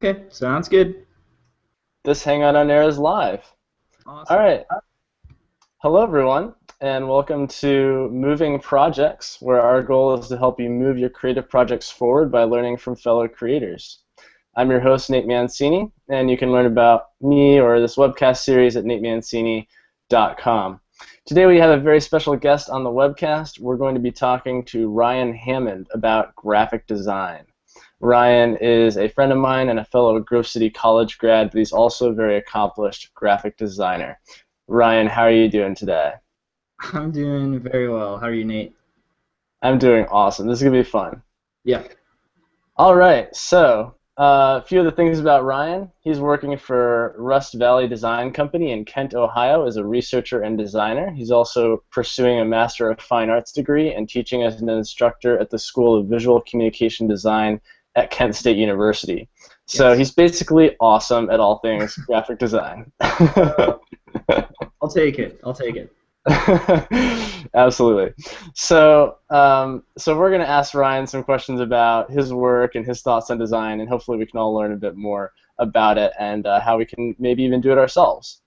Okay, sounds good. This Hangout on Air is live. All Awesome. right. Hello, everyone, and welcome to Moving Projects, where our goal is to help you move your creative projects forward by learning from fellow creators. I'm your host, Nate Mancini, and you can learn about me or this webcast series at natemancini.com. Today we have a very special guest on the webcast. We're going to be talking to Ryan Hammond about graphic design. Ryan is a friend of mine and a fellow Grove City College grad, but he's also a very accomplished graphic designer. Ryan, how are you doing today? I'm doing very well. How are you, Nate? I'm doing awesome. This is going to be fun. Yeah. All right, so a few of the things about Ryan. He's working for Rust Valley Design Company in Kent, Ohio as a researcher and designer. He's also pursuing a Master of Fine Arts degree and teaching as an instructor at the School of Visual Communication Design at Kent State University. So Yes. he's basically awesome at all things graphic design. Uh, I'll take it. I'll take it. Absolutely. So we're going to ask Ryan some questions about his work and his thoughts on design, and hopefully we can all learn a bit more about it and how we can maybe even do it ourselves.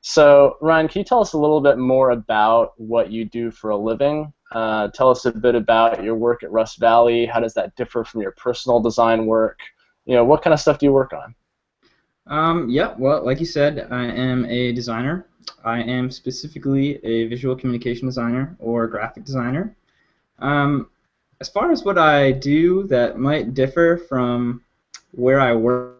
So, Ryan, can you tell us a little bit more about what you do for a living? Tell us a bit about your work at Rust Valley. How does that differ from your personal design work? What kind of stuff do you work on? Yeah, well, like you said, I am a designer. I am specifically a visual communication designer or graphic designer. Um, as far as what I do that might differ from where I work.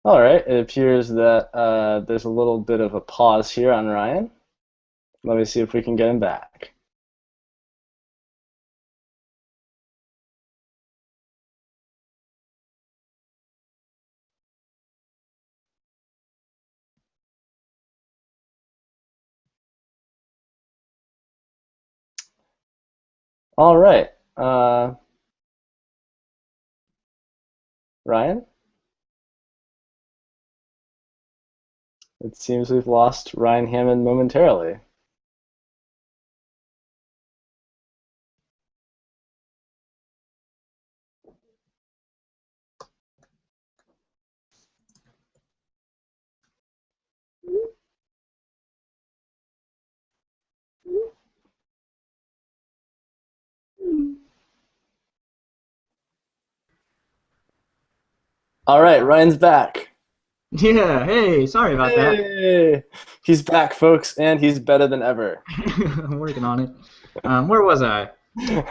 All right, it appears that there's a little bit of a pause here on Ryan. Let me see if we can get him back. All right, Ryan, it seems we've lost Ryan Hammond momentarily. All right, Ryan's back. Yeah, hey, sorry about that. Hey, he's back, folks, and he's better than ever. I'm working on it. Where was I? You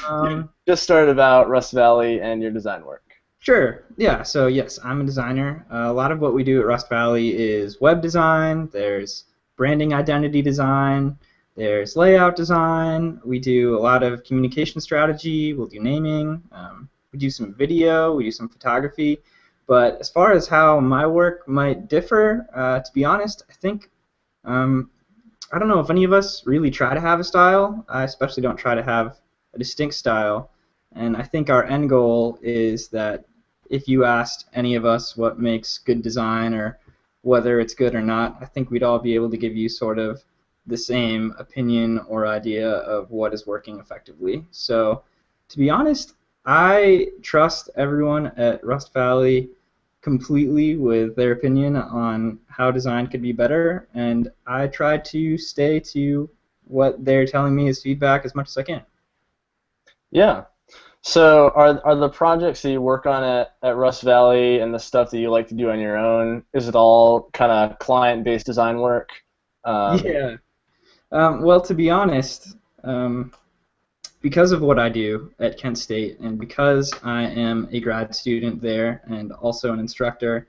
Um, just started about Rust Valley and your design work. Sure. Yeah. So yes, I'm a designer. A lot of what we do at Rust Valley is web design. There's branding identity design. There's layout design. We do a lot of communication strategy. We'll do naming. We do some video. We do some photography. But as far as how my work might differ, to be honest, I think um, I don't know if any of us really try to have a style. I especially don't try to have a distinct style. And I think our end goal is that if you asked any of us what makes good design or whether it's good or not, I think we'd all be able to give you sort of the same opinion or idea of what is working effectively. So, to be honest, I trust everyone at Rust Valley completely with their opinion on how design could be better, and I try to stay to what they're telling me as feedback as much as I can. Yeah. So are the projects that you work on at Rust Valley and the stuff that you like to do on your own, is it all kind of client-based design work? Um, Yeah. Well, to be honest, um, because of what I do at Kent State and because I am a grad student there and also an instructor,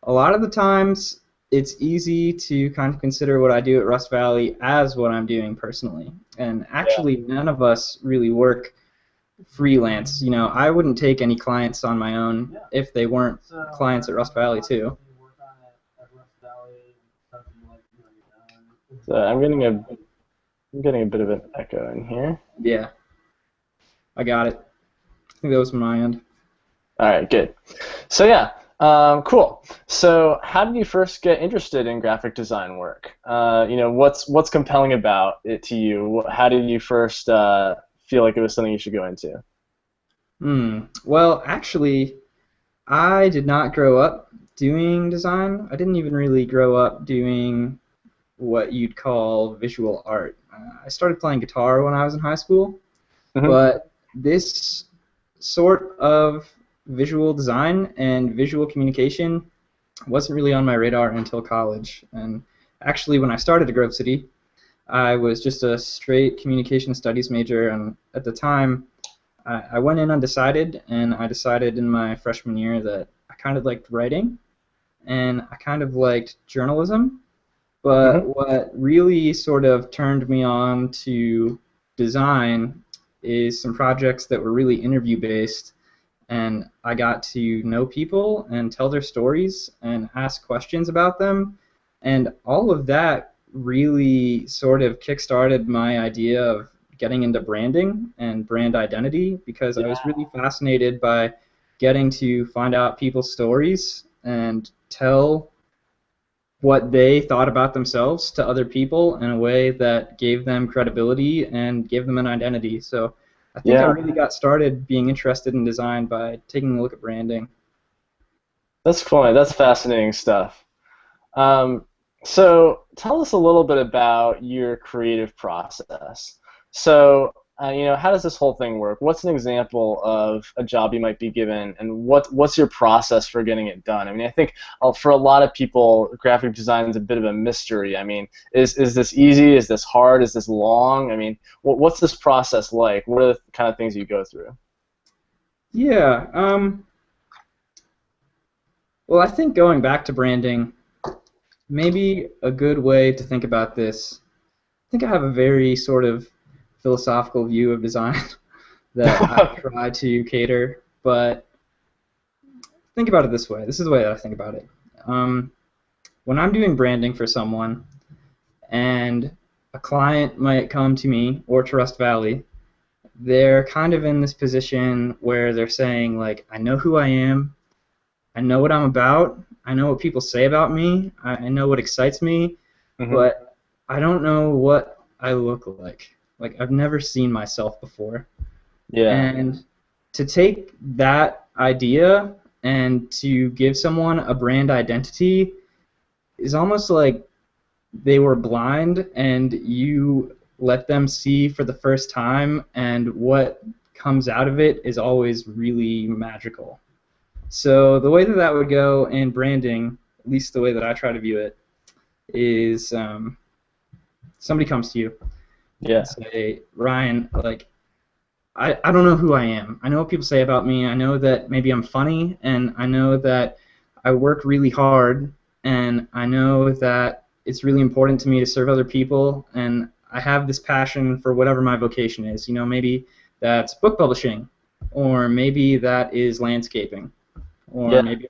a lot of the times it's easy to kind of consider what I do at Rust Valley as what I'm doing personally. And yeah. actually, none of us really work freelance. You know, I wouldn't take any clients on my own if they weren't clients at Rust Valley too. So I'm getting a bit of an echo in here. Yeah, I got it. I think that was from my end. All right, good. So yeah, Cool. So, how did you first get interested in graphic design work? What's compelling about it to you? How did you first feel like it was something you should go into? Well, actually, I did not grow up doing design. I didn't even really grow up doing what you'd call visual art. I started playing guitar when I was in high school, Hmm. but this sort of visual design and visual communication wasn't really on my radar until college. And actually, when I started at Grove City, I was just a straight communication studies major, and at the time, I went in undecided, and I decided in my freshman year that I kind of liked writing and I kind of liked journalism. But Hmm. what really sort of turned me on to design is some projects that were really interview based, and I got to know people and tell their stories and ask questions about them. And all of that really sort of kickstarted my idea of getting into branding and brand identity because I Yeah. was really fascinated by getting to find out people's stories and tell what they thought about themselves to other people in a way that gave them credibility and gave them an identity. So I think I Yeah. really got started being interested in design by taking a look at branding. That's cool. That's fascinating stuff. Um, so tell us a little bit about your creative process. So, how does this whole thing work? What's an example of a job you might be given, and what's your process for getting it done? I mean, I think for a lot of people, graphic design is a bit of a mystery. I mean, is this easy? Is this hard? Is this long? I mean, what's this process like? What are the kind of things you go through? Yeah, well, I think going back to branding, maybe a good way to think about this. I think I have a very sort of philosophical view of design that I try to cater, but think about it this way. This is the way that I think about it. Um, when I'm doing branding for someone, and a client might come to me or to Rust Valley, they're kind of in this position where they're saying, like, I know who I am, I know what I'm about, I know what people say about me, I know what excites me, Hmm. but I don't know what I look like. Like, I've never seen myself before. Yeah. And to take that idea and to give someone a brand identity is almost like they were blind and you let them see for the first time, and what comes out of it is always really magical. So the way that that would go in branding, at least the way that I try to view it, is somebody comes to you and Yeah. say, Ryan, like, I don't know who I am. I know what people say about me. I know that maybe I'm funny, and I know that I work really hard, and I know that it's really important to me to serve other people, and I have this passion for whatever my vocation is. You know, maybe that's book publishing, or maybe that is landscaping, or Yeah. maybe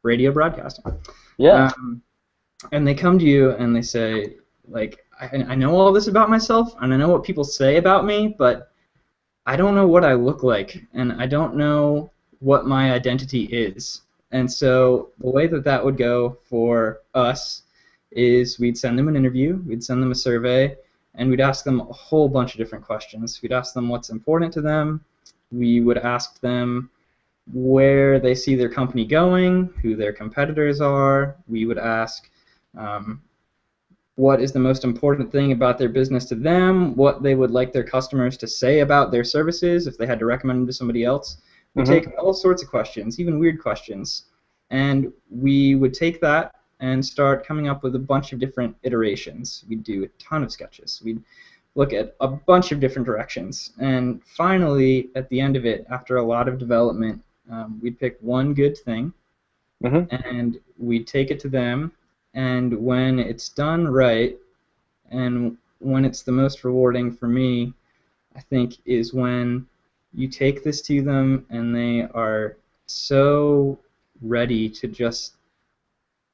radio broadcasting. Yeah. Um, and they come to you and they say, like, I know all this about myself, and I know what people say about me, but I don't know what I look like, and I don't know what my identity is. And so the way that that would go for us is we'd send them an interview, we'd send them a survey, and we'd ask them a whole bunch of different questions. We'd ask them what's important to them. We would ask them where they see their company going, who their competitors are. We would ask um, what is the most important thing about their business to them, what they would like their customers to say about their services if they had to recommend them to somebody else. We take Hmm. all sorts of questions, even weird questions, and we would take that and start coming up with a bunch of different iterations. We'd do a ton of sketches. We'd look at a bunch of different directions, and finally, at the end of it, after a lot of development, we'd pick one good thing Hmm. and we take it to them, and when it's done right and when it's the most rewarding for me, I think, is when you take this to them and they are so ready to just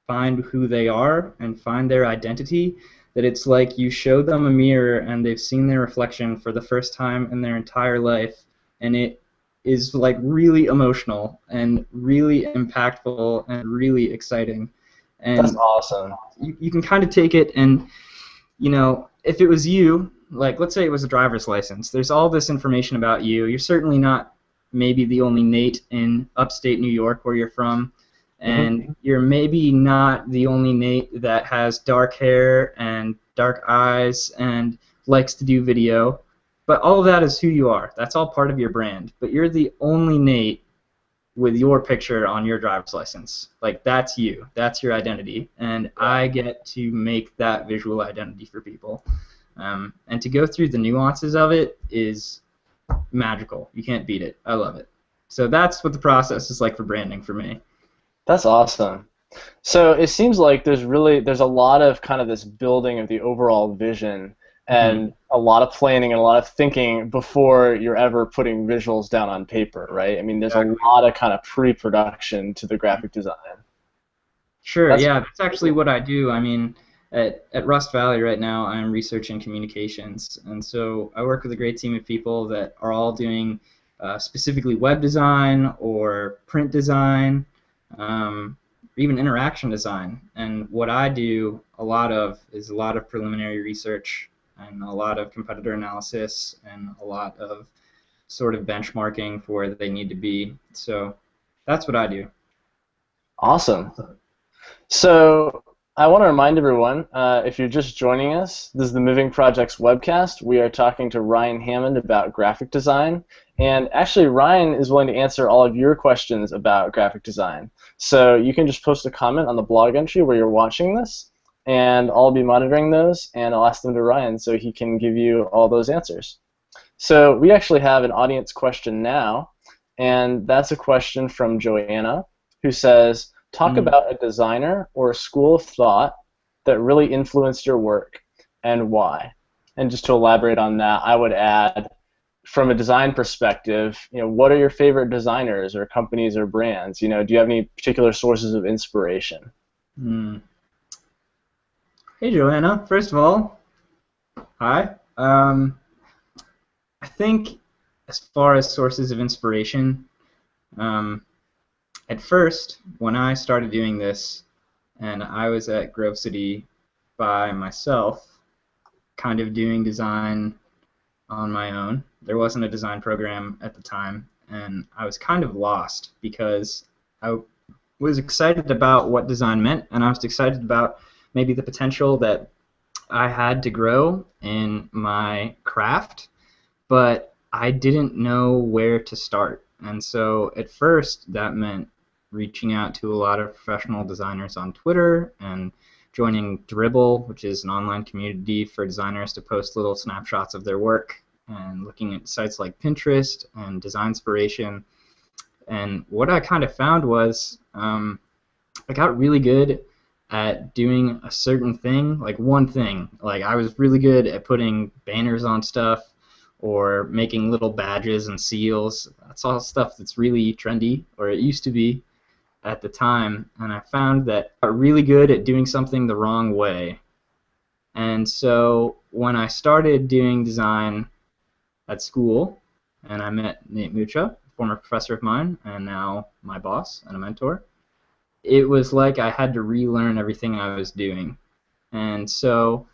find who they are and find their identity that it's like you show them a mirror and they've seen their reflection for the first time in their entire life, and it is like really emotional and really impactful and really exciting. That's And awesome. you can kind of take it and, if it was you, like let's say it was a driver's license, there's all this information about you. You're certainly not maybe the only Nate in upstate New York where you're from, Hmm. and you're maybe not the only Nate that has dark hair and dark eyes and likes to do video. But all of that is who you are. That's all part of your brand. But you're the only Nate with your picture on your driver's license. Like, that's you. That's your identity. And I get to make that visual identity for people. And to go through the nuances of it is magical. You can't beat it. I love it. So that's what the process is like for branding for me. That's awesome. So it seems like there's a lot of kind of this building of the overall vision Mm-hmm. and a lot of planning and a lot of thinking before you're ever putting visuals down on paper, right? I mean, there's a Exactly. lot of kind of pre-production to the graphic design. Sure, That's yeah, that's actually what I do. I mean, at Rust Valley right now, I'm researching communications, and so I work with a great team of people that are all doing specifically web design or print design, even interaction design. And what I do a lot of is a lot of preliminary research and a lot of competitor analysis and a lot of sort of benchmarking for where they need to be. So that's what I do. awesome. So I want to remind everyone, if you're just joining us, this is the Moving Projects webcast. We are talking to Ryan Hammond about graphic design. And actually, Ryan is willing to answer all of your questions about graphic design. So you can just post a comment on the blog entry where you're watching this, and I'll be monitoring those, and I'll ask them to Ryan so he can give you all those answers. So we actually have an audience question now, and that's a question from Joanna, who says, talk Mm. about a designer or a school of thought that really influenced your work and why. And just to elaborate on that, I would add, from a design perspective, what are your favorite designers or companies or brands? Do you have any particular sources of inspiration? Mm. Hey, Joanna. First of all, hi. I think as far as sources of inspiration, um, at first, when I started doing this, and I was at Grove City by myself, kind of doing design on my own. There wasn't a design program at the time, and I was kind of lost because I was excited about what design meant, and I was excited about maybe the potential that I had to grow in my craft, but I didn't know where to start. And so at first, that meant reaching out to a lot of professional designers on Twitter and joining Dribble, which is an online community for designers to post little snapshots of their work, and looking at sites like Pinterest and Design Inspiration. And what I kind of found was I got really good at doing a certain thing, like one thing. Like I was really good at putting banners on stuff or making little badges and seals. That's all stuff that's really trendy, or it used to be at the time. And I found that I got really good at doing something the wrong way. And so when I started doing design at school, and I met Nate Mucha, a former professor of mine, and now my boss and a mentor, it was like I had to relearn everything I was doing. And so,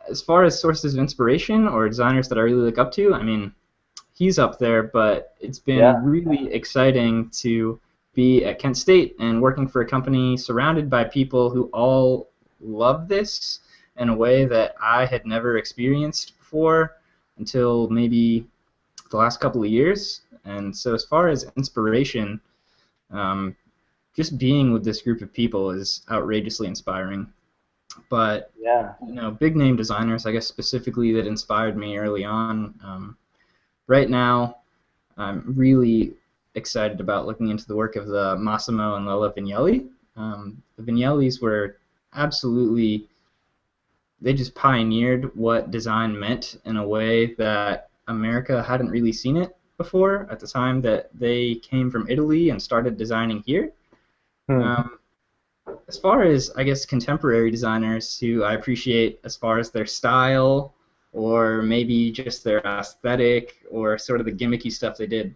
as far as sources of inspiration or designers that I really look up to, I mean, he's up there, but it's Yeah. been really exciting to be at Kent State and working for a company surrounded by people who all love this in a way that I had never experienced before until maybe the last couple of years. And so, as far as inspiration, um, just being with this group of people is outrageously inspiring. But Yeah. big name designers, I guess specifically that inspired me early on. Right now, I'm really excited about looking into the work of the Massimo and Lola Vignelli. The Vignellis were absolutely, they just pioneered what design meant in a way that America hadn't really seen it before at the time that they came from Italy and started designing here. Hmm. Um, as far as I guess contemporary designers who I appreciate as far as their style or maybe just their aesthetic or sort of the gimmicky stuff they did.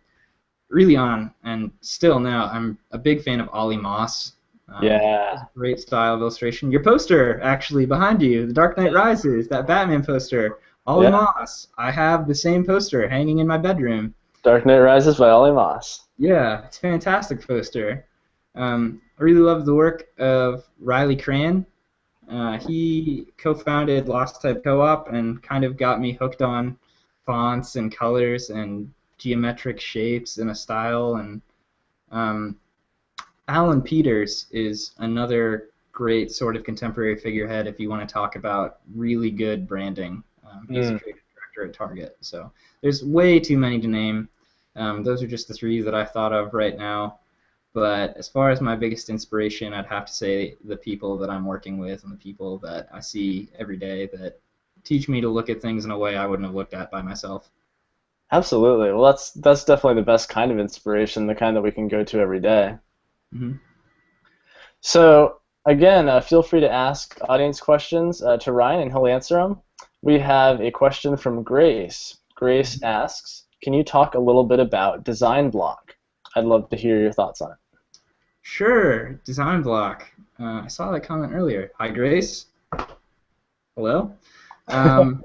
early on and still now, I'm a big fan of Ollie Moss. Yeah. Great style of illustration. Your poster, actually, behind you, The Dark Knight Rises, that Batman poster, Ollie Yeah. Moss. I have the same poster hanging in my bedroom. Dark Knight Rises by Ollie Moss. Yeah, it's a fantastic poster. I really love the work of Riley Cran. He co-founded Lost Type Co-op and kind of got me hooked on fonts and colors and geometric shapes and a style. And um, Alan Peters is another great sort of contemporary figurehead if you want to talk about really good branding. He's a Mm. creative director at Target. So there's way too many to name. Those are just the three that I thought of right now. But as far as my biggest inspiration, I'd have to say the people that I'm working with and the people that I see every day that teach me to look at things in a way I wouldn't have looked at by myself. Absolutely. Well, that's definitely the best kind of inspiration, the kind that we can go to every day. Hmm. So again, feel free to ask audience questions to Ryan, and he'll answer them. We have a question from Grace. Grace asks, "Can you talk a little bit about design block? I'd love to hear your thoughts on it." Sure, design block. I saw that comment earlier. Hi, Grace. Hello. Um,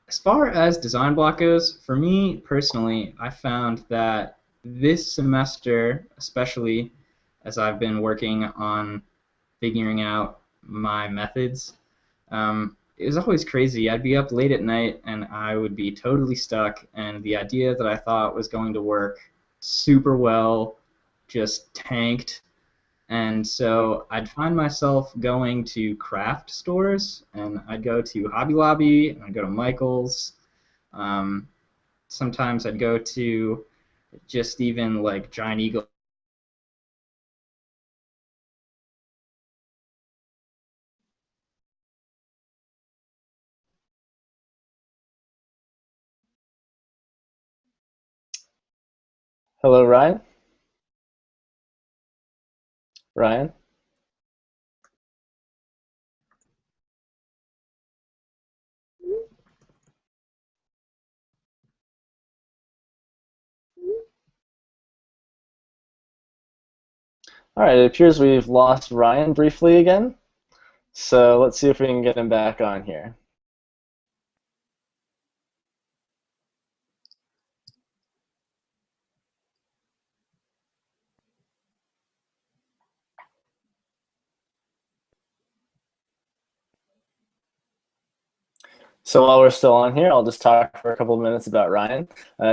as far as design block goes, for me personally, I found that this semester, especially as I've been working on figuring out my methods, it was always crazy. I'd be up late at night and I would be totally stuck, and the idea that I thought was going to work super well just tanked. And so I'd find myself going to craft stores, and I'd go to Hobby Lobby, and I'd go to Michael's. Um, Sometimes I'd go to just even like Giant Eagle. Hello, Ryan. Ryan. All right. It appears we've lost Ryan briefly again. So let's see if we can get him back on here. So while we're still on here, I'll just talk for a couple of minutes about Ryan.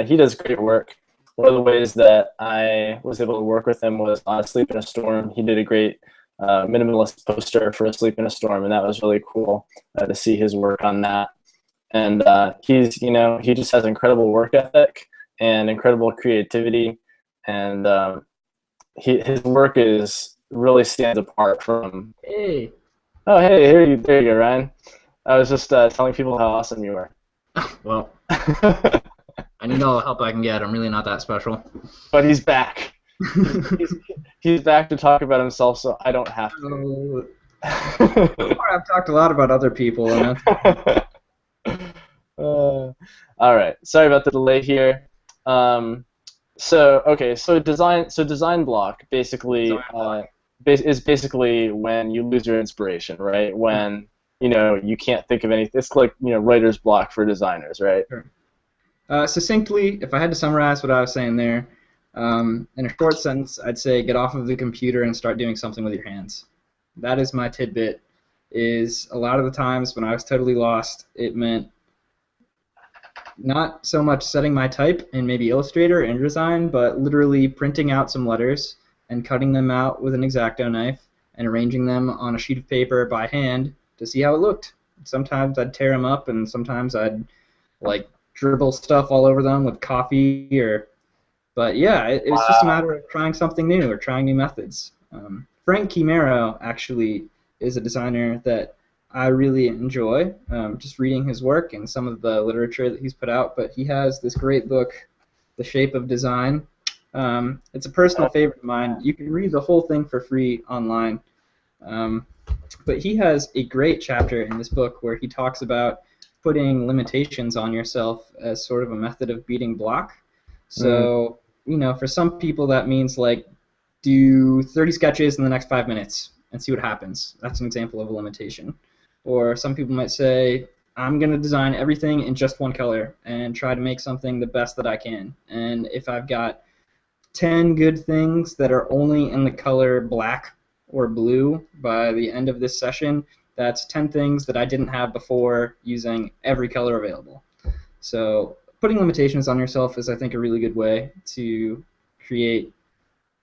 He does great work. One of the ways that I was able to work with him was on Sleep in a Storm. He did a great minimalist poster for Sleep in a Storm, and that was really cool to see his work on that. And he just has incredible work ethic and incredible creativity, and his work is really stands apart from. Hey. Oh, hey, there you go, Ryan. I was just telling people how awesome you are. Well, I need all the help I can get. I'm really not that special. But he's back. He's back to talk about himself, so I don't have to. I've talked a lot about other people, and all right. Sorry about the delay here. So design block basically is basically when you lose your inspiration, right? When you can't think of anything. It's like writer's block for designers, right? Sure. Succinctly, if I had to summarize what I was saying there, in a short sentence, I'd say get off of the computer and start doing something with your hands. That is my tidbit. Is a lot of the times when I was totally lost, it meant not so much setting my type in maybe Illustrator or InDesign, but literally printing out some letters and cutting them out with an X-Acto knife and arranging them on a sheet of paper by hand to see how it looked. Sometimes I'd tear them up, and sometimes I'd like dribble stuff all over them with coffee but yeah, it was just a matter of trying something new or trying new methods. Frank Chimero actually is a designer that I really enjoy, just reading his work and some of the literature that he's put out, but he has this great book, The Shape of Design. It's a personal favorite of mine. You can read the whole thing for free online. But he has a great chapter in this book where he talks about putting limitations on yourself as sort of a method of beating block. So for some people that means like do 30 sketches in the next 5 minutes and see what happens. That's an example of a limitation. Or some people might say, I'm going to design everything in just one color and try to make something the best that I can. And if I've got 10 good things that are only in the color black or blue by the end of this session, that's 10 things that I didn't have before using every color available. So putting limitations on yourself is, I think, a really good way to create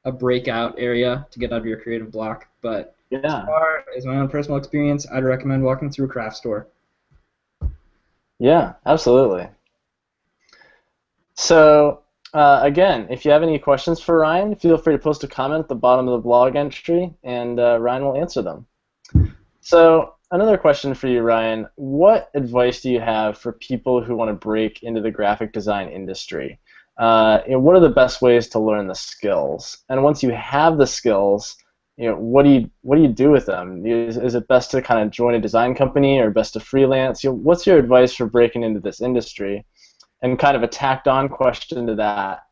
a breakout area to get out of your creative block. But as Yeah. far as my own personal experience, I'd recommend walking through a craft store. Yeah, absolutely. So, again, if you have any questions for Ryan, feel free to post a comment at the bottom of the blog entry, and Ryan will answer them. So, another question for you, Ryan. What advice do you have for people who want to break into the graphic design industry? What are the best ways to learn the skills? And once you have the skills, what do you do with them? Is it best to kind of join a design company or best to freelance? What's your advice for breaking into this industry? And kind of a tacked-on question to that,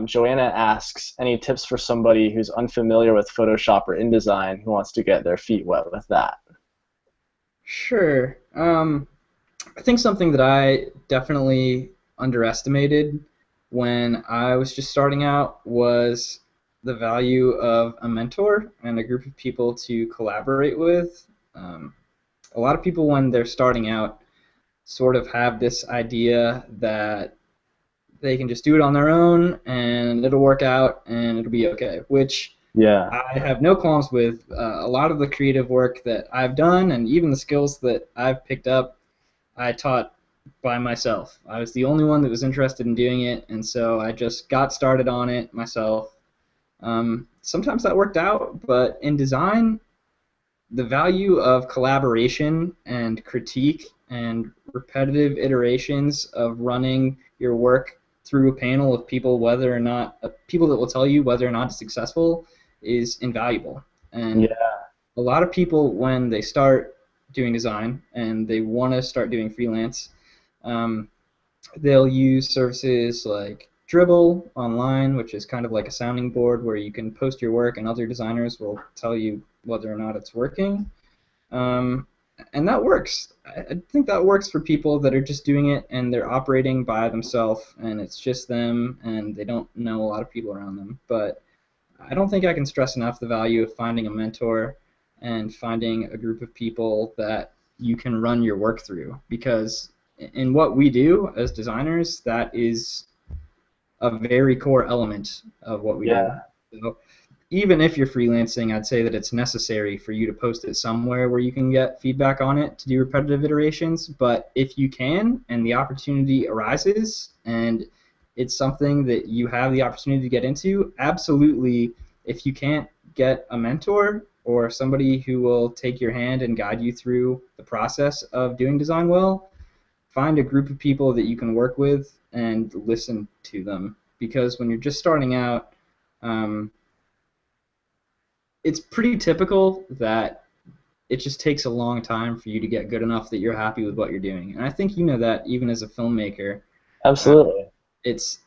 Joanna asks, any tips for somebody who's unfamiliar with Photoshop or InDesign who wants to get their feet wet with that? Sure. I think something that I definitely underestimated when I was just starting out was the value of a mentor and a group of people to collaborate with. A lot of people, when they're starting out, sort of have this idea that they can just do it on their own and it'll work out and it'll be okay, which Yeah. I have no qualms with. A lot of the creative work that I've done and even the skills that I've picked up, I taught by myself. I was the only one that was interested in doing it, and so I just got started on it myself. Sometimes that worked out, but in design, the value of collaboration and critique and repetitive iterations of running your work through a panel of people, whether or not people that will tell you whether or not it's successful, is invaluable. And Yeah. a lot of people, when they start doing design and they want to start doing freelance, um, they'll use services like Dribble online, which is kind of like a sounding board where you can post your work and other designers will tell you whether or not it's working. Um, and that works. I think that works for people that are just doing it and they're operating by themselves and it's just them and they don't know a lot of people around them. But I don't think I can stress enough the value of finding a mentor and finding a group of people that you can run your work through, because in what we do as designers, that is a very core element of what we do. Yeah. So even if you're freelancing, I'd say that it's necessary for you to post it somewhere where you can get feedback on it to do repetitive iterations. But if you can and the opportunity arises and it's something that you have the opportunity to get into, absolutely, if you can't get a mentor or somebody who will take your hand and guide you through the process of doing design well, find a group of people that you can work with and listen to them. Because when you're just starting out, um, it's pretty typical that it just takes a long time for you to get good enough that you're happy with what you're doing. And I think you know that even as a filmmaker. Absolutely. It's,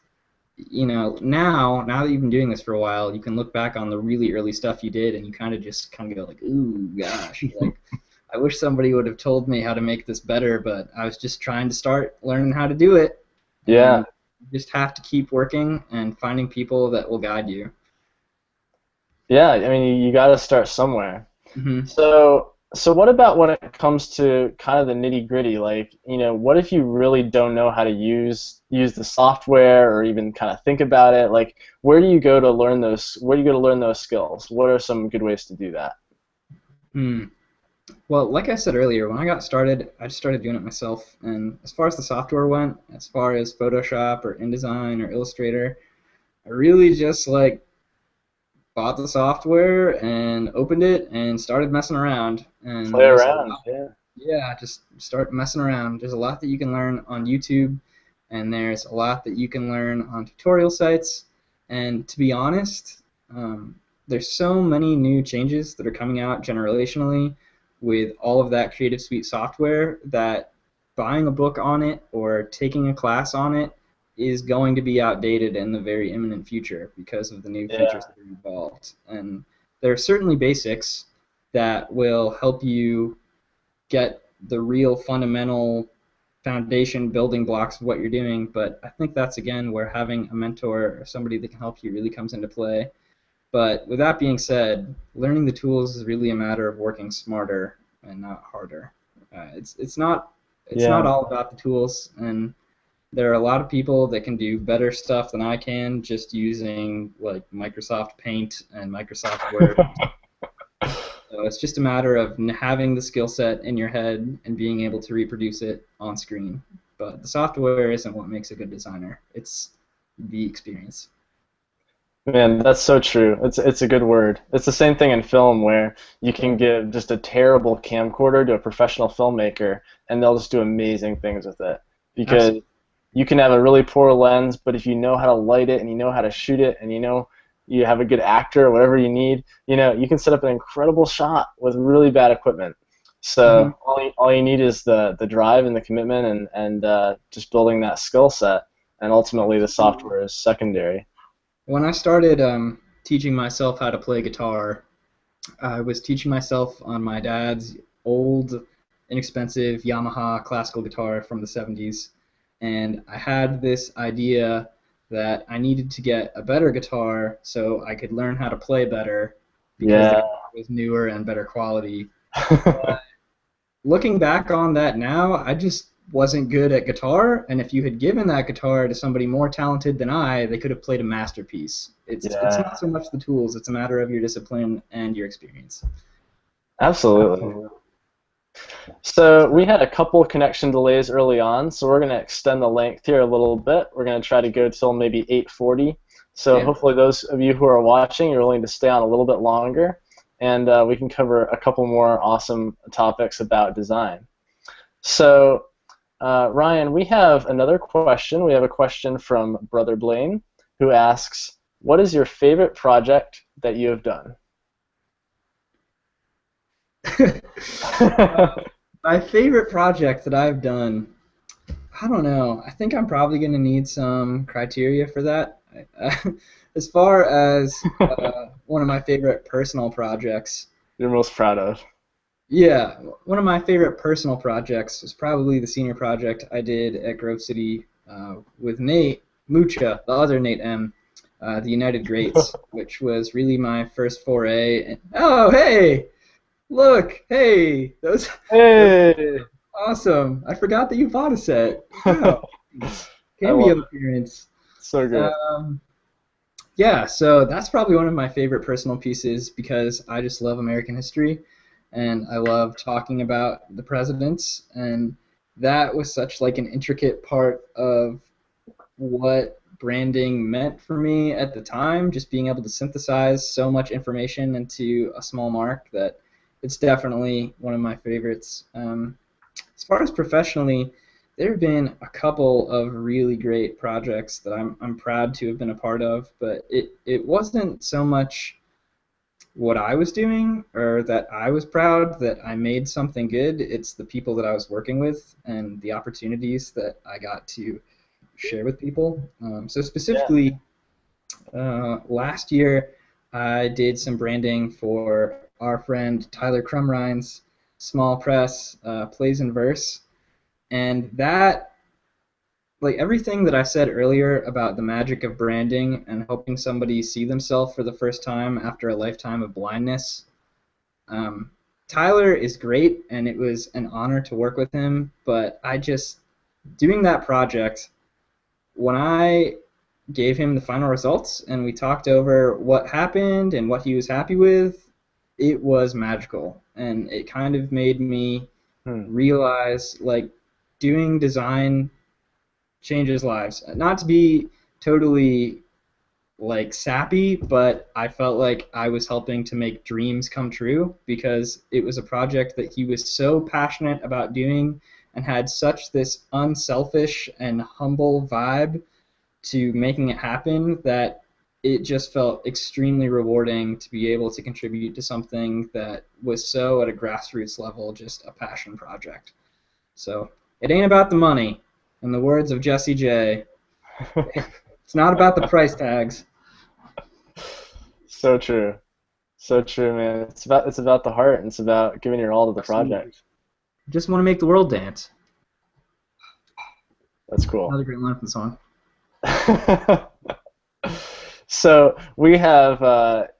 now that you've been doing this for a while, you can look back on the really early stuff you did and you kind of go like, ooh, gosh, like, I wish somebody would have told me how to make this better, but I was just trying to start learning how to do it. Yeah. And you just have to keep working and finding people that will guide you. Yeah. I mean, you got to start somewhere. Mm-hmm. So what about when it comes to kind of the nitty gritty? Like, what if you really don't know how to use the software or even kind of think about it? Like, where do you go to learn those? Where do you go to learn those skills? What are some good ways to do that? Hmm. Well, like I said earlier, when I got started, I just started doing it myself. And as far as the software went, as far as Photoshop or InDesign or Illustrator, I really just bought the software and opened it and started messing around. And Play there's a around. lot, Yeah. yeah, just start messing around. There's a lot that you can learn on YouTube, and there's a lot that you can learn on tutorial sites. And to be honest, there's so many new changes that are coming out generationally with all of that Creative Suite software that buying a book on it or taking a class on it is going to be outdated in the very imminent future because of the new features Yeah. that are involved. And there are certainly basics that will help you get the real fundamental foundation building blocks of what you're doing. But I think that's again where having a mentor or somebody that can help you really comes into play. But with that being said, learning the tools is really a matter of working smarter and not harder. It's not Yeah. all about the tools, and there are a lot of people that can do better stuff than I can just using like Microsoft Paint and Microsoft Word. So it's just a matter of having the skill set in your head and being able to reproduce it on screen. But the software isn't what makes a good designer. It's the experience. Man, that's so true. It's a good word. It's the same thing in film where you can give just a terrible camcorder to a professional filmmaker and they'll just do amazing things with it. Because Absolutely. you can have a really poor lens, but if you know how to light it and you know how to shoot it and you know you have a good actor or whatever you need, you can set up an incredible shot with really bad equipment. Hmm. So all you need is the drive and the commitment and just building that skill set, and ultimately the software is secondary. When I started teaching myself how to play guitar, I was teaching myself on my dad's old, inexpensive Yamaha classical guitar from the 70s. And I had this idea that I needed to get a better guitar so I could learn how to play better because the Yeah. guitar was newer and better quality. Looking back on that now, I just wasn't good at guitar, and if you had given that guitar to somebody more talented than I, they could have played a masterpiece. It's Yeah, not so much the tools, it's a matter of your discipline and your experience. absolutely. So we had a couple connection delays early on, so we're going to extend the length here a little bit. We're going to try to go till maybe 8:40. So Yeah. hopefully those of you who are watching, you're willing to stay on a little bit longer, and we can cover a couple more awesome topics about design. So Ryan, we have another question. We have a question from Brother Blaine, who asks, "What is your favorite project that you have done?" My favorite project that I've done, I don't know. I think I'm probably going to need some criteria for that. As far as one of my favorite personal projects, You're most proud of. yeah, one of my favorite personal projects was probably the senior project I did at Grove City with Nate Mucha, the other Nate M, the United Greats, which was really my first foray. Oh, hey, look, hey, those Hey, awesome. I forgot that you bought a set. Wow, I love cameo it. appearance. So good. Um, yeah, so that's probably one of my favorite personal pieces because I just love American history and I love talking about the presidents, and that was such like an intricate part of what branding meant for me at the time, just being able to synthesize so much information into a small mark that it's definitely one of my favorites. As far as professionally, there have been a couple of really great projects that I'm proud to have been a part of, but it wasn't so much what I was doing or that I was proud that I made something good. It's the people that I was working with and the opportunities that I got to share with people. So Yeah. specifically, last year I did some branding for our friend Tyler Crumrine's small press, Plays in Verse, and that, like everything that I said earlier about the magic of branding and helping somebody see themselves for the first time after a lifetime of blindness, um, Tyler is great, and it was an honor to work with him. But I just, doing that project, when I gave him the final results and we talked over what happened and what he was happy with, it was magical. And it kind of made me Hmm. realize like doing design changes lives. Not to be totally like sappy, but I felt like I was helping to make dreams come true because it was a project that he was so passionate about doing and had such this unselfish and humble vibe to making it happen that it just felt extremely rewarding to be able to contribute to something that was so at a grassroots level just a passion project. So it ain't about the money. In the words of Jesse J, It's not about the price tags. So true. So true, man. It's about the heart and it's about giving your all to the Absolutely. project. Just want to make the world dance. That's cool. Another great line from the song. So we have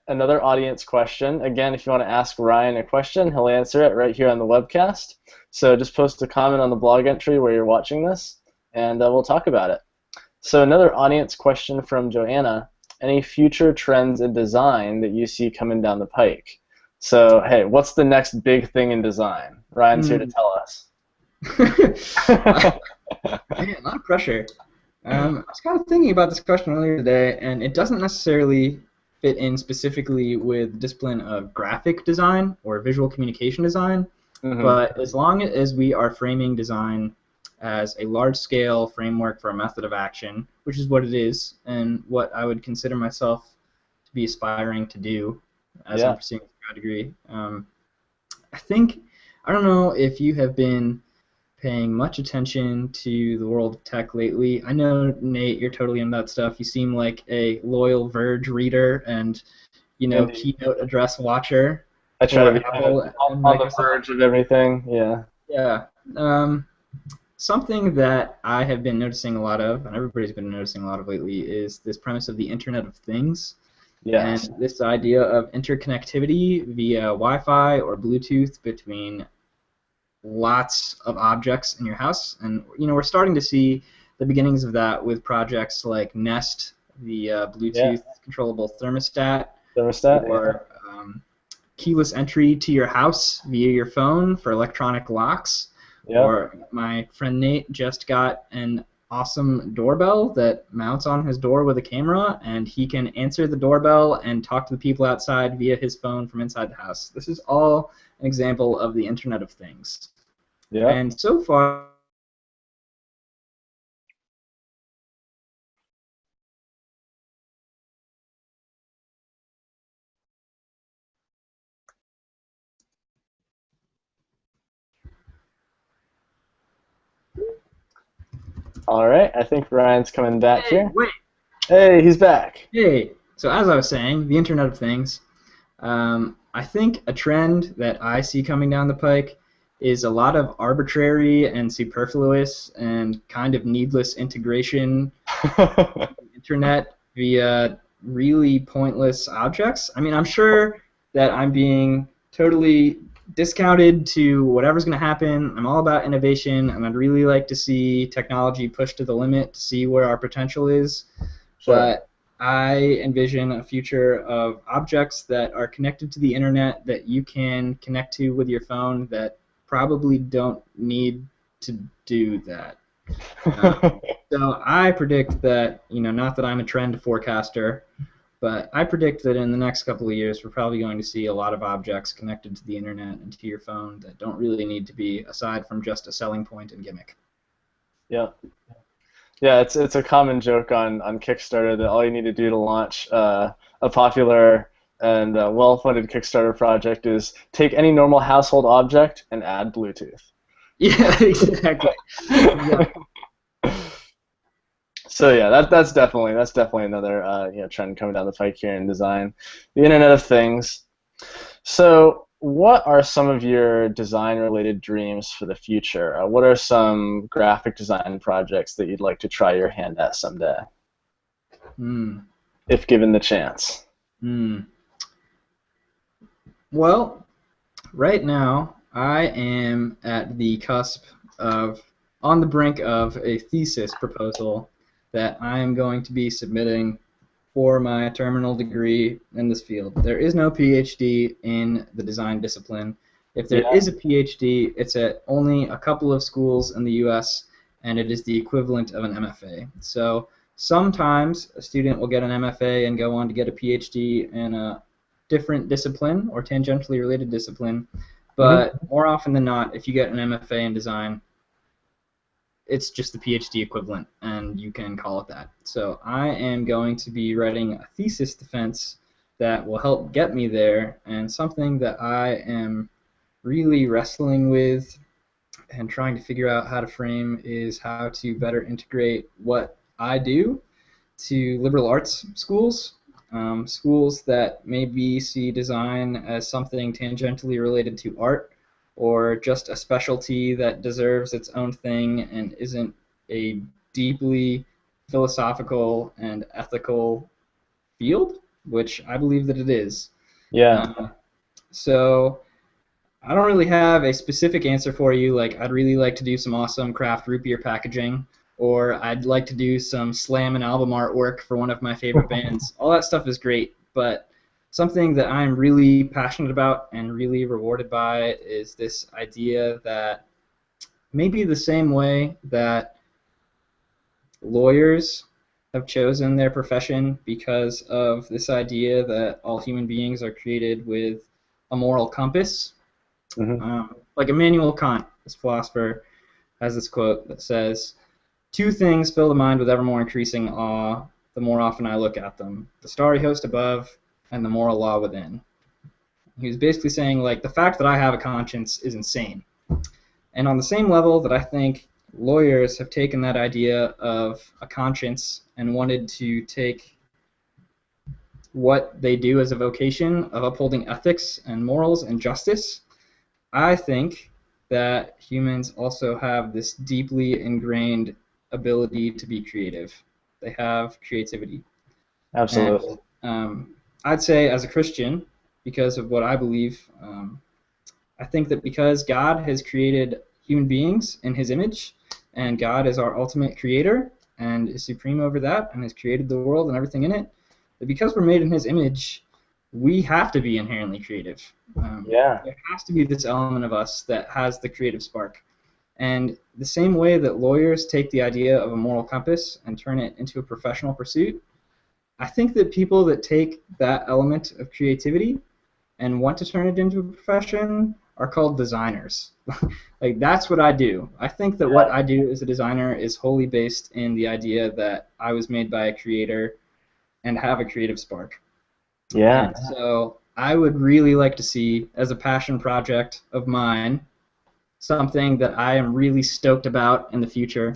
another audience question. Again, if you want to ask Ryan a question, he'll answer it right here on the webcast. So just post a comment on the blog entry where you're watching this, and we'll talk about it. So another audience question from Joanna. Any future trends in design that you see coming down the pike? So, hey, what's the next big thing in design? Ryan's here to tell us. Man, a lot of pressure. I was kind of thinking about this question earlier today, and it doesn't necessarily fit in specifically with the discipline of graphic design or visual communication design, Hmm. but as long as we are framing design as a large-scale framework for a method of action, which is what it is, and what I would consider myself to be aspiring to do as I'm Yeah. pursuing a grad degree, I think, I don't know if you have been paying much attention to the world of tech lately. I know, Nate, you're totally in that stuff. You seem like a loyal Verge reader and, Indeed. keynote address watcher I try to for be kind of Apple and on the Microsoft. verge of everything. Yeah. Yeah. Um, Something that I have been noticing a lot of, and everybody's been noticing a lot of lately, is this premise of the Internet of Things. And Yes. this idea of interconnectivity via Wi-Fi or Bluetooth between lots of objects in your house. And we're starting to see the beginnings of that with projects like Nest, the Yeah. Bluetooth controllable thermostat, Thermostat. Yeah. or keyless entry to your house via your phone for electronic locks. Yeah. Or my friend Nate just got an awesome doorbell that mounts on his door with a camera, and he can answer the doorbell and talk to the people outside via his phone from inside the house. This is all an example of the Internet of Things. Yeah. And so far, All right. I think Ryan's coming back hey, here. wait, Hey, he's back. hey. So as I was saying, the Internet of Things. I think a trend that I see coming down the pike is a lot of arbitrary and superfluous and kind of needless integration of the internet via really pointless objects. I mean, I'm sure that I'm being totally discounted to whatever's going to happen. I'm all about innovation, and I'd really like to see technology pushed to the limit to see where our potential is. Sure. But I envision a future of objects that are connected to the internet that you can connect to with your phone that probably don't need to do that. So I predict that, not that I'm a trend forecaster, but I predict that in the next couple of years, we're probably going to see a lot of objects connected to the internet and to your phone that don't really need to be, aside from just a selling point and gimmick. Yeah. Yeah, it's a common joke on Kickstarter that all you need to do to launch a popular and well-funded Kickstarter project is take any normal household object and add Bluetooth. Yeah, exactly. Exactly. So yeah, that's definitely another trend coming down the pike here in design, the Internet of Things. So what are some of your design-related dreams for the future? What are some graphic design projects that you'd like to try your hand at someday, Hmm. if given the chance? Hmm. Well, right now, I am at the cusp of, on the brink of a thesis proposal that I am going to be submitting for my terminal degree in this field. There is no PhD in the design discipline. If there Yeah. is a PhD, it's at only a couple of schools in the US, and it is the equivalent of an MFA. So sometimes a student will get an MFA and go on to get a PhD in a different discipline or tangentially related discipline, Hmm. but more often than not, if you get an MFA in design, it's just the PhD equivalent, and you can call it that. So I am going to be writing a thesis defense that will help get me there, and something that I am really wrestling with and trying to figure out how to frame is how to better integrate what I do to liberal arts schools, schools that maybe see design as something tangentially related to art or just a specialty that deserves its own thing and isn't a deeply philosophical and ethical field, which I believe that it is. Yeah. So I don't really have a specific answer for you. Like, I'd really like to do some awesome craft root beer packaging, or I'd like to do some slam and album artwork for one of my favorite bands. All that stuff is great, but something that I'm really passionate about and really rewarded by is this idea that maybe the same way that lawyers have chosen their profession because of this idea that all human beings are created with a moral compass. Hmm. Like Immanuel Kant, this philosopher, has this quote that says, "Two things fill the mind with ever more increasing awe the more often I look at them, the starry host above and the moral law within." He was basically saying, like, the fact that I have a conscience is insane. And on the same level that I think lawyers have taken that idea of a conscience and wanted to take what they do as a vocation of upholding ethics and morals and justice, I think that humans also have this deeply ingrained ability to be creative. They have creativity. And Absolutely. I'd say, as a Christian, because of what I believe, I think that because God has created human beings in his image, and God is our ultimate creator and is supreme over that and has created the world and everything in it, that because we're made in his image, we have to be inherently creative. Yeah. There has to be this element of us that has the creative spark. And the same way that lawyers take the idea of a moral compass and turn it into a professional pursuit, I think that people that take that element of creativity and want to turn it into a profession are called designers. Like, that's what I do. I think that what Yeah. I do as a designer is wholly based in the idea that I was made by a creator and have a creative spark. Yeah. And so I would really like to see, as a passion project of mine, something that I am really stoked about in the future,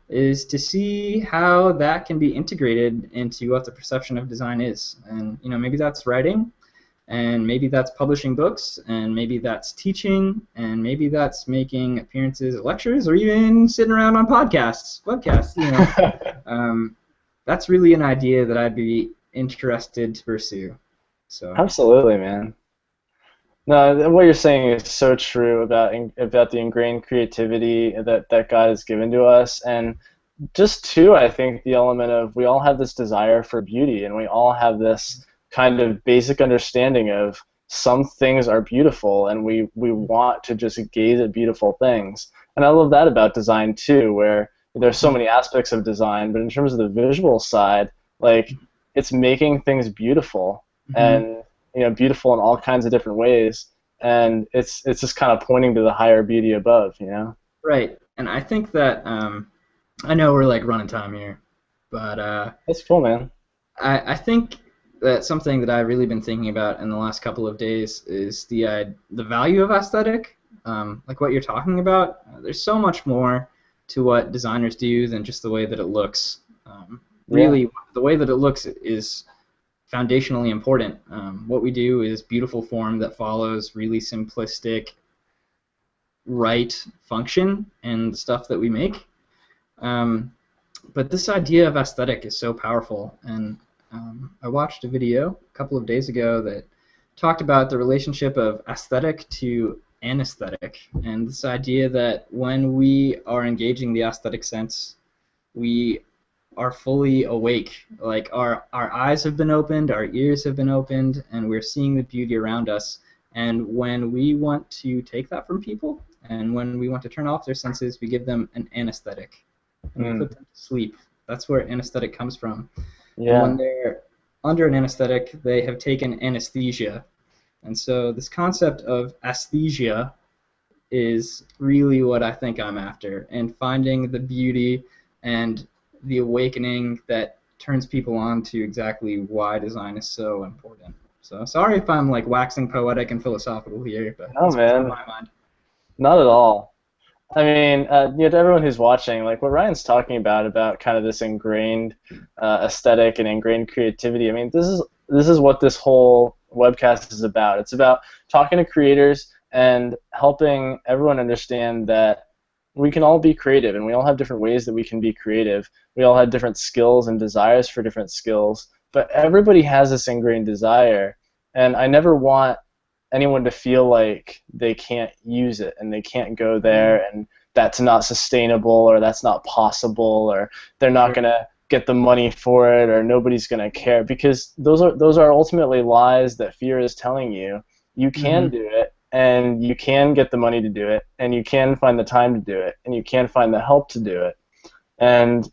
is to see how that can be integrated into what the perception of design is. And maybe that's writing, and maybe that's publishing books, and maybe that's teaching, and maybe that's making appearances at lectures, or even sitting around on webcasts. That's really an idea that I'd be interested to pursue. So. Absolutely, man. No, what you're saying is so true about the ingrained creativity that God has given to us, and just too, I think the element of we all have this desire for beauty, and we all have this kind of basic understanding of some things are beautiful, and we want to just gaze at beautiful things. And I love that about design too, where there's so many aspects of design, but in terms of the visual side, like it's making things beautiful, Mhm. and beautiful in all kinds of different ways, and it's just kind of pointing to the higher beauty above. Right. And I think that I know we're like running time here, but That's cool, man. I think that something that I've really been thinking about in the last couple of days is the value of aesthetic, like what you're talking about. There's so much more to what designers do than just the way that it looks. Yeah. Really, the way that it looks is foundationally important. What we do is beautiful form that follows really simplistic right function and the stuff that we make. Um, but this idea of aesthetic is so powerful, and I watched a video a couple of days ago that talked about the relationship of aesthetic to anesthetic, and this idea that when we are engaging the aesthetic sense, we are fully awake. Like our eyes have been opened, our ears have been opened, and we're seeing the beauty around us. And when we want to take that from people, and when we want to turn off their senses, we give them an anesthetic, and we Mm. put them to sleep. That's where anesthetic comes from. And when Yeah. they're under an anesthetic, they have taken anesthesia. And so this concept of aesthesia is really what I think I'm after, and finding the beauty and the awakening that turns people on to exactly why design is so important. So sorry if I'm like waxing poetic and philosophical here, but No, that's what's on man, my mind. not at all. I mean, to everyone who's watching, like what Ryan's talking about kind of this ingrained aesthetic and ingrained creativity. I mean, this is what this whole webcast is about. It's about talking to creators and helping everyone understand that we can all be creative, and we all have different ways that we can be creative. We all have different skills and desires for different skills, but everybody has this ingrained desire, and I never want anyone to feel like they can't use it and they can't go there and that's not sustainable or that's not possible or they're not going to get the money for it or nobody's going to care, because those are ultimately lies that fear is telling you. You can do it, and you can get the money to do it, and you can find the time to do it, and you can find the help to do it. And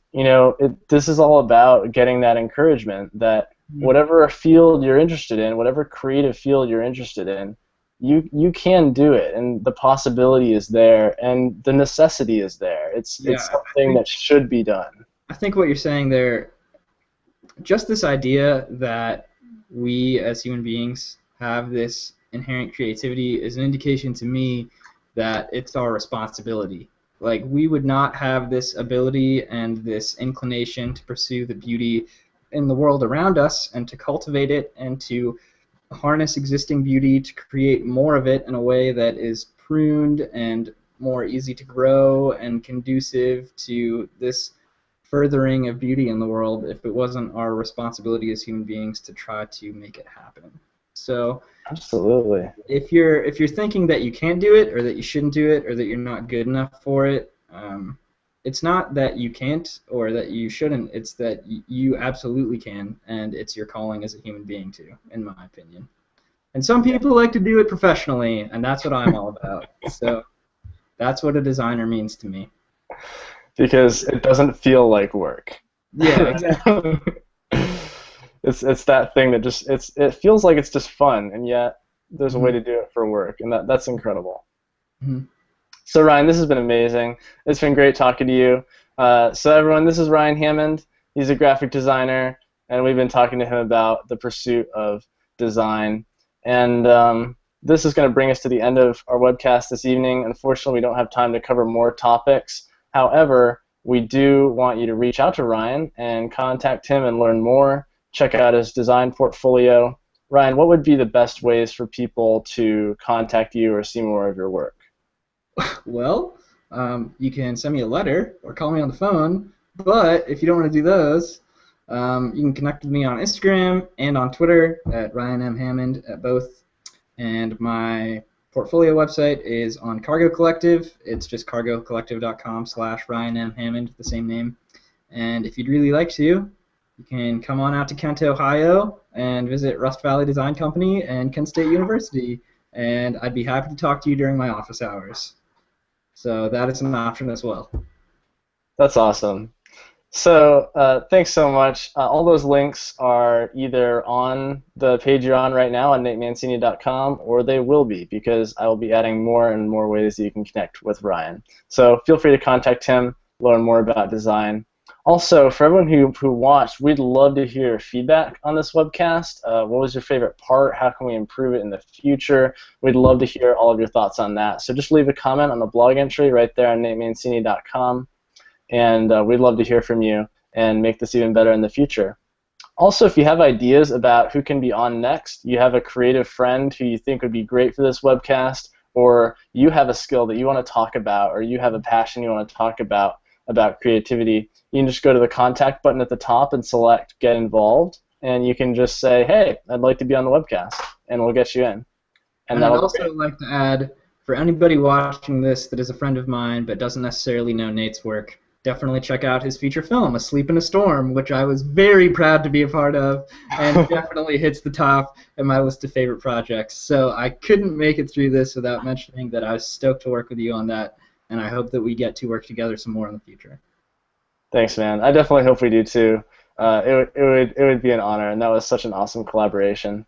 this is all about getting that encouragement that whatever field you're interested in, whatever creative field you're interested in, you can do it, and the possibility is there, and the necessity is there. It's something that should be done. I think what you're saying there, just this idea that we as human beings have this inherent creativity is an indication to me that it's our responsibility. Like, we would not have this ability and this inclination to pursue the beauty in the world around us and to cultivate it and to harness existing beauty to create more of it in a way that is pruned and more easy to grow and conducive to this furthering of beauty in the world if it wasn't our responsibility as human beings to try to make it happen. So absolutely, if you're thinking that you can't do it or that you shouldn't do it or that you're not good enough for it, it's not that you can't or that you shouldn't. It's that you absolutely can, and it's your calling as a human being too, in my opinion. And some people like to do it professionally, and that's what I'm all about. So that's what a designer means to me. Because it doesn't feel like work. Yeah, exactly. It's that thing that just it feels like it's just fun, and yet there's a way to do it for work, and that's incredible. So Ryan, this has been amazing. It's been great talking to you. So everyone, this is Ryan Hammond. He's a graphic designer, and we've been talking to him about the pursuit of design. And this is going to bring us to the end of our webcast this evening. Unfortunately, we don't have time to cover more topics. However, we do want you to reach out to Ryan and contact him and learn more. Check out his design portfolio. Ryan, what would be the best ways for people to contact you or see more of your work? Well, you can send me a letter or call me on the phone, but if you don't want to do those, you can connect with me on Instagram and on Twitter at Ryan M. Hammond at both. And my portfolio website is on Cargo Collective. It's just cargocollective.com/Ryan M. Hammond, the same name. And if you'd really like to, you can come on out to Kent, Ohio, and visit Rust Valley Design Company and Kent State University, and I'd be happy to talk to you during my office hours. So that is an option as well. That's awesome. So thanks so much. All those links are either on the page you're on right now on natemancini.com, or they will be, because I will be adding more and more ways that you can connect with Ryan. So feel free to contact him, learn more about design. Also, for everyone who watched, we'd love to hear feedback on this webcast. What was your favorite part? How can we improve it in the future? We'd love to hear all of your thoughts on that. So just leave a comment on the blog entry right there on natemancini.com, and we'd love to hear from you and make this even better in the future. Also, if you have ideas about who can be on next, you have a creative friend who you think would be great for this webcast, or you have a skill that you want to talk about, or you have a passion you want to talk about creativity, you can just go to the contact button at the top and select Get Involved, and you can just say, hey, I'd like to be on the webcast, and we'll get you in. And I'd also like to add, for anybody watching this that is a friend of mine but doesn't necessarily know Nate's work, definitely check out his feature film, Asleep in a Storm, which I was very proud to be a part of, and definitely hits the top in my list of favorite projects. So I couldn't make it through this without mentioning that I was stoked to work with you on that, and I hope that we get to work together some more in the future. Thanks, man. I definitely hope we do too. It would be an honor, and that was such an awesome collaboration.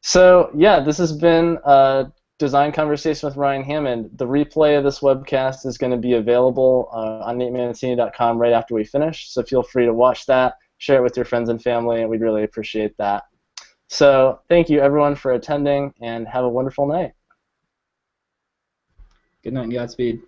So yeah, this has been a Design Conversation with Ryan Hammond. The replay of this webcast is going to be available on natemancini.com right after we finish, so feel free to watch that, share it with your friends and family, and we'd really appreciate that. So thank you everyone for attending, and have a wonderful night. Good night and Godspeed.